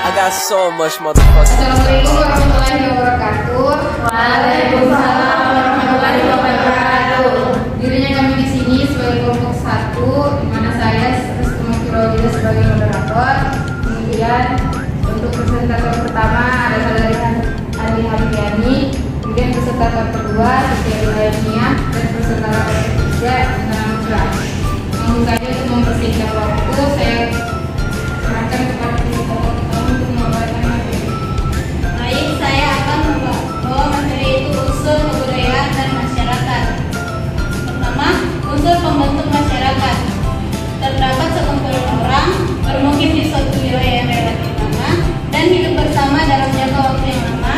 I got so much motherfucking. Assalamualaikum warahmatullahi wabarakatuh. Waalaikumsalam warahmatullahi wabarakatuh. Dirinya kami di sini sebagai kelompok 1, di mana saya Restu sebagai moderator. Kemudian untuk presentator pertama ada saudari Andi Hafiani. Kemudian presentator kedua Siti Ilahiah dan presentator ketiga Intan Musra. Langsung saja untuk mempersingkat waktu, saya serahkan kepada presentator pertama untuk menyampaikan materi. Baik, saya akan membawa materi itu unsur kebudayaan dan masyarakat. Pertama, unsur pembentuk masyarakat. Terdapat sekumpulan orang bermukim di suatu wilayah yang relatif lama dan hidup bersama dalam jangka waktu yang lama,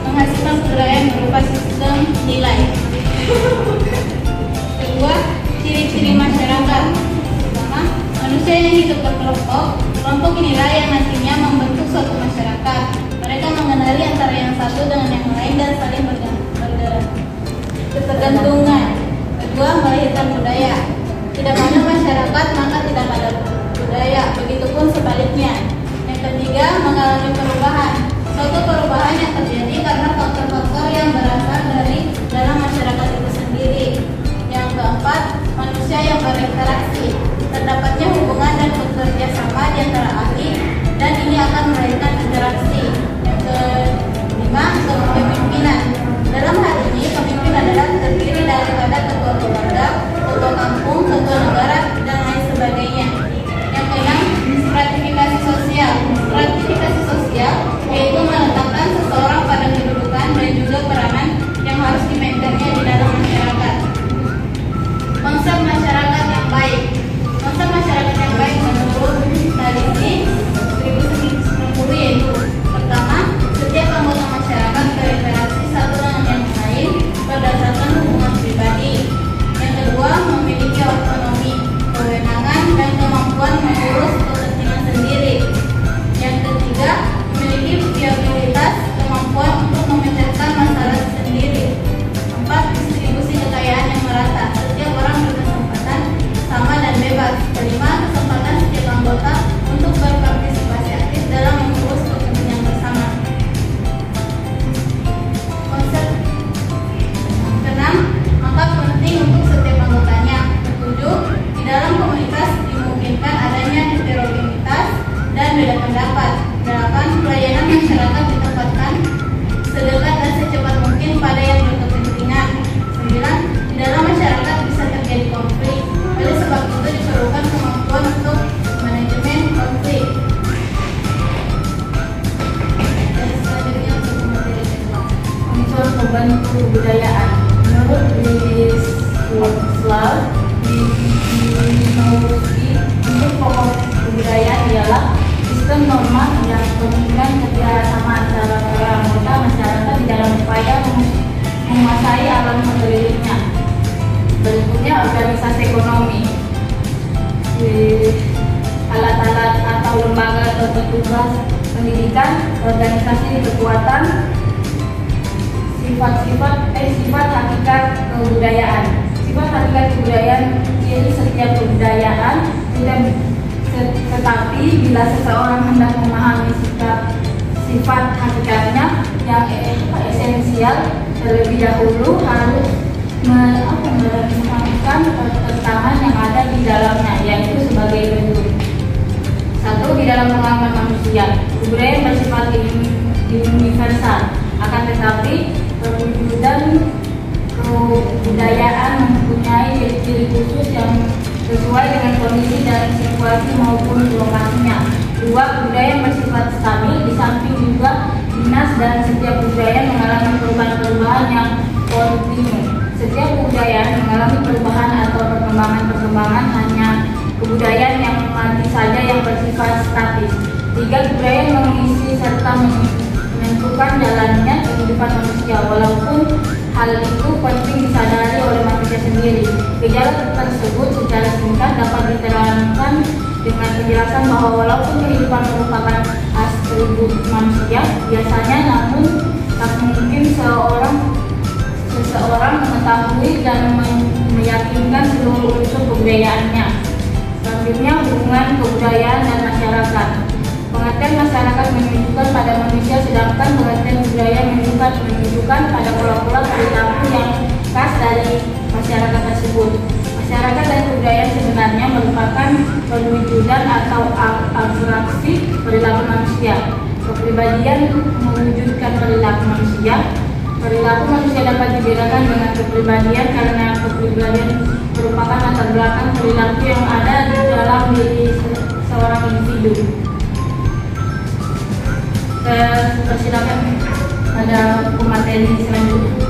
menghasilkan kebudayaan berupa sistem nilai. Kedua, ciri-ciri masyarakat. Pertama, manusia yang hidup berkelompok. Kelompok inilah yang nantinya membentuk suatu masyarakat. Mereka mengenali antara yang satu dengan yang lain dan saling berketergantungan. Kedua, melahirkan budaya. Tidak ada masyarakat maka tidak ada budaya. Begitupun sebaliknya. Yang ketiga, mengalami perubahan. Suatu perubahan yang terjadi karena faktor-faktor yang berasal dari dalam masyarakat itu sendiri. Yang keempat, manusia yang berinteraksi. Terdapatnya hubungan dan bekerja sama di antara ahli dan ini akan melahirkan interaksi. Yang kelima, kepemimpinan. Dalam hal ini, pemimpin adalah terdiri daripada ketua keluarga, ketua kampung, ketua negara, dan lain sebagainya. Yang keenam, stratifikasi sosial. Stratifikasi sosial yaitu meletakkan seseorang pada kedudukan dan juga peranan yang harus dimainkannya di dalam masyarakat. Konsep masyarakat yang baik. Konsep masyarakat yang baik menurut tradisi 1990 yaitu: pertama, setiap anggota masyarakat berinteraksi satu dengan yang lain berdasarkan hubungan pribadi. Yang kedua, memiliki otonomi, kewenangan, dan kemampuan mengurus kepentingan sendiri. Yang ketiga, memiliki viabilitas, kemampuan untuk memecahkan masalah sendiri. Empat, distribusi kekayaan yang merata. Setiap orang berkesempatan sama dan bebas. Kelima, kesempatan setiap anggota untuk berpartisipasi aktif dalam mengurus kepentingan bersama. Konsep keenam, maka penting untuk setiap anggotanya. Ketujuh, di dalam komunitas dimungkinkan adanya heterogenitas dan beda pendapat. Delapan, pelayanan masyarakat ditempatkan sedekat dan secepat mungkin pada yang berkepentingan. Sembilan, di dalam masyarakat bisa terjadi konflik. Oleh sebab itu diperlukan kemampuan untuk manajemen konflik. Dan selanjutnya untuk materi kedua, unsur pembentuk kebudayaan. Menurut Louis Wordsworth di unsur pokok kebudayaan ialah sistem norma yang menunjukkan kerjasama antara para anggota masyarakat di dalam upaya menguasai alam sekelilingnya. Berikutnya, organisasi ekonomi. Alat-alat atau lembaga atau petugas pendidikan, organisasi kekuatan, sifat hakikat kebudayaan. Sifat hakikat kebudayaan yaitu setiap kebudayaan tetapi bila seseorang hendak memahami sifat hakikatnya yang esensial, terlebih dahulu harus menemukan ketentangan yang ada di dalamnya, yaitu sebagai berikut. Satu, di dalam pengalaman manusia, kebudayaan bersifat universal. Akan tetapi perwujudan kebudayaan mempunyai ciri khusus yang sesuai dengan kondisi dan situasi maupun lokasinya. Dua, kebudayaan bersifat stabil, di samping juga dinas dan setiap kebudayaan mengalami perubahan-perubahan yang kontinu. Setiap kebudayaan mengalami perubahan atau perkembangan-perkembangan, hanya kebudayaan yang mati saja yang bersifat statis. Tiga, kebudayaan mengisi serta menentukan jalannya kehidupan manusia, walaupun hal itu penting disadari oleh manusia sendiri. Gejala tersebut secara singkat dapat diterangkan dengan penjelasan bahwa walaupun kehidupan merupakan atribut manusia, biasanya namun tak mungkin seseorang mengetahui dan meyakinkan seluruh unsur kebudayaannya. Selanjutnya, hubungan kebudayaan dan masyarakat. Pengertian masyarakat menunjukkan pada manusia, sedangkan pengertian budaya menunjukkan pada pola-pola perilaku yang khas dari masyarakat tersebut. Masyarakat dan kebudayaan sebenarnya merupakan perwujudan atau abstraksi perilaku manusia. Kepribadian mewujudkan perilaku manusia. Perilaku manusia dapat dibedakan dengan kepribadian karena kepribadian merupakan latar belakang perilaku yang ada di dalam diri seorang individu. Persilakan ada pemateri selanjutnya.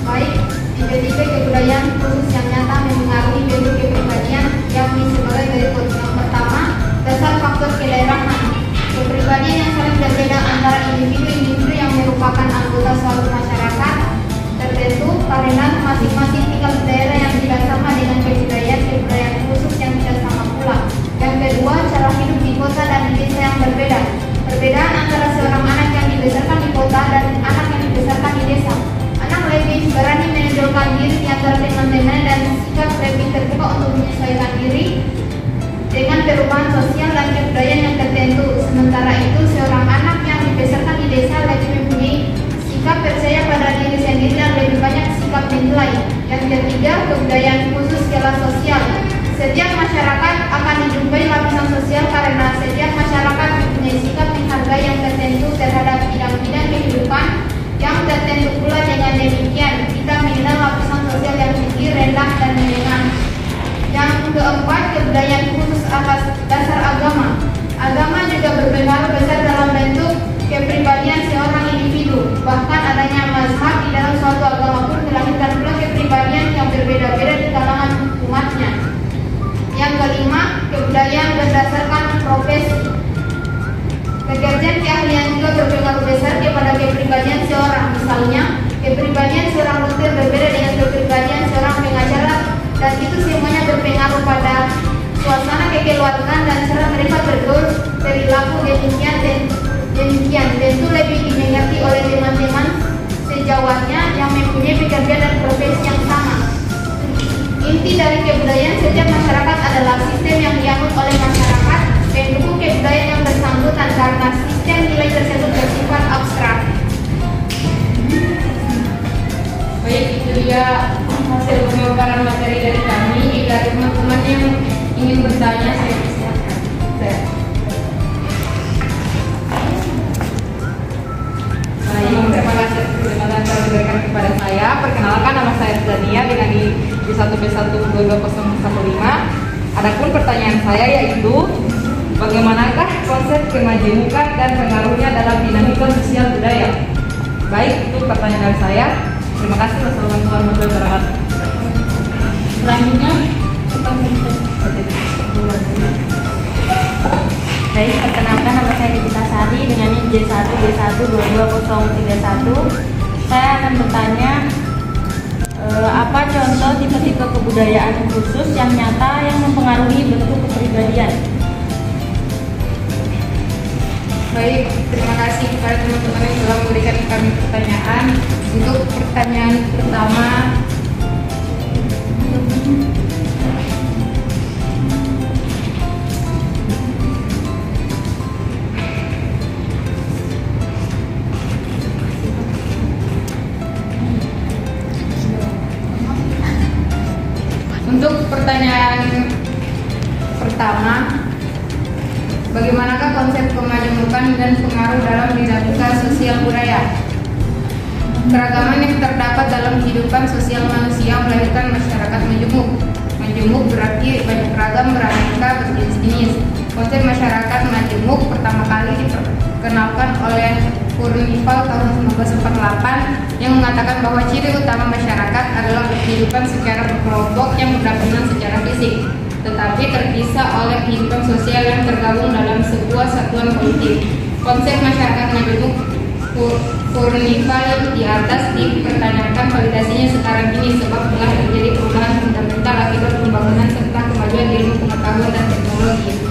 Baik, yang ketiga, kebudayaan khusus yang nyata mempengaruhi bentuk kepribadian, yakni sebagai berikut. Yang pertama, dasar faktor kedaerahan. Kepribadian yang saling berbeda antara individu-individu yang merupakan anggota suatu masyarakat tertentu karena masing-masing tinggal di daerah yang tidak sama dengan kebudayaan khusus yang tidak sama pula. Yang kedua, cara hidup di kota dan di desa yang berbeda. Perbedaan antara seorang anak yang dibesarkan di kota dan anak yang dibesarkan di desa. Anak lebih berani menonjolkan diri di antara teman-teman dan sikap lebih terbuka untuk menyesuaikan diri dengan perubahan sosial dan kebudayaan yang tertentu. Sementara itu, seorang anak yang dibesarkan di desa lebih mempunyai sikap percaya pada diri sendiri dan lebih banyak sikap menilai. Yang ketiga, kebudayaan khusus skala sosial. Setiap masyarakat akan dijumpai lapisan sosial karena setiap masyarakat mempunyai sikap menghargai yang tertentu terhadap bidang-bidang kehidupan yang tertentu pula. Dengan demikian, kita mengenal lapisan sosial yang tinggi, rendah, dan menengah. Yang keempat, kebudayaan khusus atas dasar agama. Agama juga berpengaruh besar dalam bentuk kepribadian seorang individu. Bahkan adanya mazhab di dalam suatu agama pun melahirkan pula kepribadian yang berbeda-beda di kalangan umatnya. Yang kelima, kebudayaan berdasarkan profesi. Pekerjaan keahlian juga berpengaruh besar kepada kepribadian seorang. Misalnya, kepribadian seorang dokter berbeda dengan kepribadian seorang pengacara, dan itu semuanya berpengaruh pada suasana kekeluargaan dan cara mereka bergaul, perilaku. Demikian tentu lebih dimengerti oleh teman-teman sejawatnya yang mempunyai pekerjaan dan profesi yang sama. Inti dari kebudayaan setiap masyarakat adalah sistem yang dianut oleh masyarakat pendukung kebudayaan yang bersangkutan karena sistem nilai tersebut bersifat abstrak. Baik, itu dia hasil pemaparan materi dari kami. Jika teman-teman yang ingin bertanya, saya persilakan. Baik, terima kasih telah diberikan kepada saya. Perkenalkan, nama saya Zania dengan di 1B1222015. Adapun pertanyaan saya yaitu, bagaimanakah konsep kemajemukan dan pengaruhnya dalam dinamika sosial budaya? Baik, itu pertanyaan dari saya. Terima kasih. Wassalamualaikum warahmatullahi wabarakatuh. Selanjutnya, Baik, perkenalkan nama saya Devita Sari dengan NIM J1B1222031. Saya akan bertanya apa contoh tipe-tipe kebudayaan khusus yang nyata yang mempengaruhi bentuk kepribadian. Baik, terima kasih kepada teman-teman yang telah memberikan kami pertanyaan. Untuk pertanyaan pertama, bagaimanakah konsep kemajemukan dan pengaruh dalam dinamika sosial budaya? Keragaman yang terdapat dalam kehidupan sosial manusia melahirkan masyarakat majemuk. Majemuk berarti banyak ragam, beraneka, berjenis-jenis. Konsep masyarakat majemuk pertama kali diperkenalkan oleh Furnifal tahun 1948 yang mengatakan bahwa ciri utama masyarakat adalah kehidupan secara berkelompok yang berdampingan secara fisik, tetapi terpisah oleh kehidupan sosial yang tergabung dalam sebuah satuan politik. Konsep masyarakat majemuk Furnifal di atas dipertanyakan validasinya sekarang ini sebab telah terjadi perubahan fundamental akibat pembangunan serta kemajuan ilmu pengetahuan dan teknologi.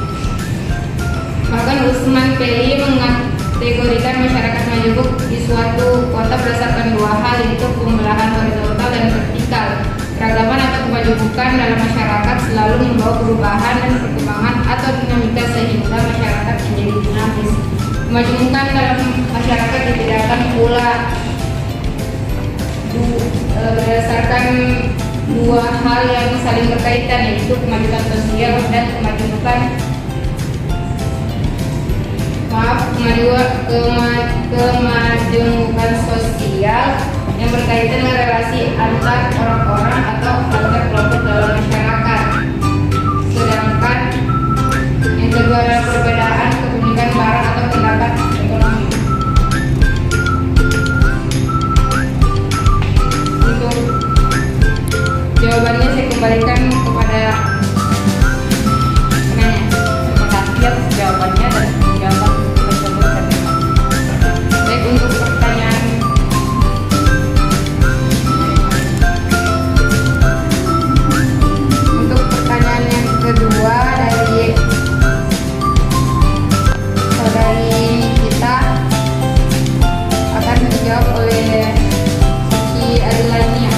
Bahkan Usman Peli mengategorikan masyarakat majemuk di suatu kota berdasarkan dua hal, yaitu pembelahan horizontal dan vertikal. Keragaman atau kemajemukan dalam masyarakat selalu membawa perubahan dan perkembangan atau dinamika sehingga masyarakat menjadi dinamis. Kemajemukan dalam masyarakat dibedakan pula berdasarkan dua hal yang saling berkaitan, yaitu kemajuan sosial dan kemajemukan sosial yang berkaitan dengan relasi antar orang-orang atau antar kelompok dalam masyarakat. Sedangkan yang kedua adalah perbedaan kepemilikan barang atau pendapat ekonomi. Untuk jawabannya saya kembalikan kepada penanya. Terima kasih atas jawabannya dan jawaban tersebut. Baik, untuk pertanyaan yang kedua dari saudari kita akan dijawab oleh Suci Adilania.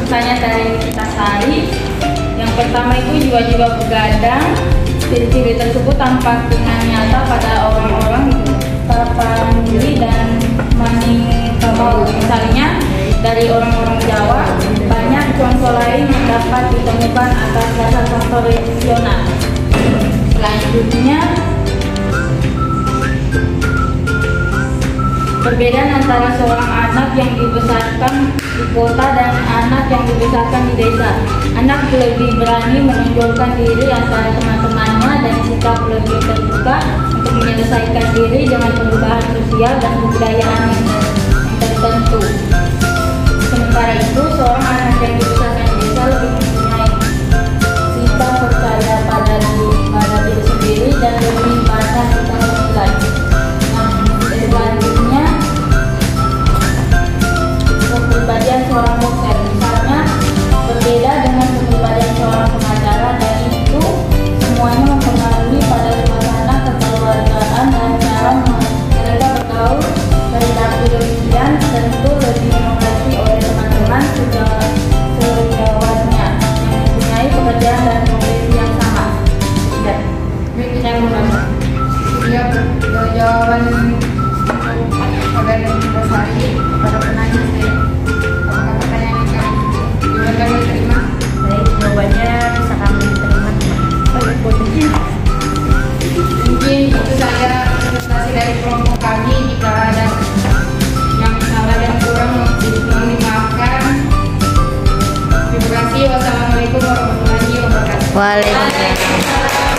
Pertanyaan dari kita Sari. Yang pertama itu jiwa-jiwa begadang. Ciri-ciri tersebut tampak dengan nyata pada orang-orang itu Tapanuli dan Maningkamau. Misalnya dari orang-orang Jawa, banyak contoh lain yang dapat ditemukan atas dasar faktor rasional. Selanjutnya, perbedaan antara seorang anak yang dibesarkan di kota dan anak yang dibesarkan di desa. Anak lebih berani menonjolkan diri antara teman-temannya dan sikap lebih terbuka untuk menyelesaikan diri dengan perubahan sosial dan kebudayaan yang tertentu. Sementara itu, seorang anak yang dibesarkan di desa lebih mempunyai sikap percaya pada diri sendiri dan lebih banyak sikap menilai. Selanjutnya, kepribadian seorang dokter, misalnya berbeda dengan kepribadian seorang pengacara, dan itu semuanya mempengaruhi pada suasana kekeluargaan dan cara mereka bergaul. Perilaku demikian tentu lebih dimengerti oleh teman-teman sejawatnya yang mempunyai pekerjaan dan profesi yang sama. Ya, saya mengulangi. Jawaban dari Sari pada penanya saya. Apakah pertanyaan yang kami terima? Baik, jawabannya bisa kami terima. Mungkin itu saja presentasi dari kelompok kami. Jika ada yang salah dan kurang mohon dimaafkan. Terima kasih. Wassalamualaikum warahmatullahi wabarakatuh. Waalaikumsalam.